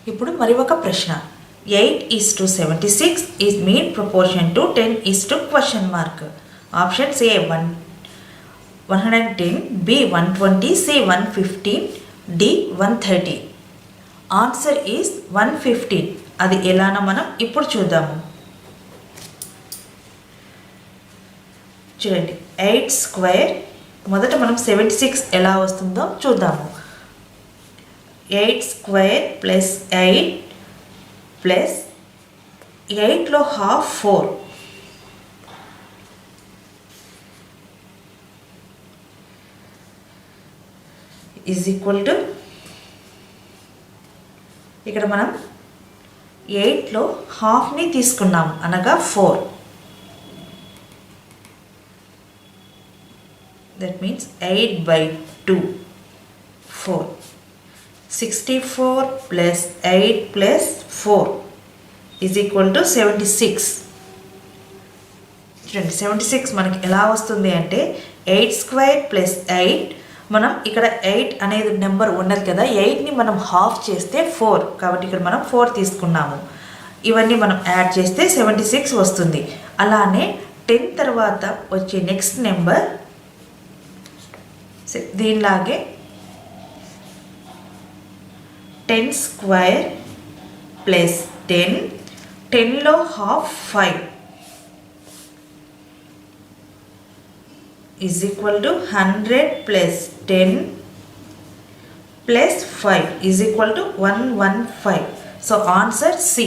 ఇప్పుడు మరి ఒక ప్రశ్న 8:76 is mean proportion to 10:? Options A 110, B 120, C 115, D 130. Answer is 115. అది ఎలానో మనం ఇప్పుడు చూద్దాము. చూడండి 8² మొదట మనం 76 ఎలా వస్తుందో చూద్దాము. 8² ప్లస్ 8 ప్లస్ 8లో హాఫ్ 4 ఈజ్ ఈక్వల్ టు ఇక్కడ మనం 8లో హాఫ్ని తీసుకున్నాం అనగా 4. That means 8/2 4. 64 plus 8 plus 4 is equal to 76. చూడండి 76 మనకి ఎలా వస్తుంది అంటే 8² ప్లస్ 8, మనం ఇక్కడ 8 అనేది నెంబర్ ఉన్నది కదా, 8ని మనం హాఫ్ చేస్తే 4, కాబట్టి ఇక్కడ మనం 4 తీసుకున్నాము. ఇవన్నీ మనం యాడ్ చేస్తే 76 వస్తుంది. అలానే 10 తర్వాత వచ్చే నెక్స్ట్ నెంబర్ దీనిలాగే 10² ప్లస్ 10, 10లో half 5 is equal to 100 plus 10 plus 5 is equal to 115. So answer C.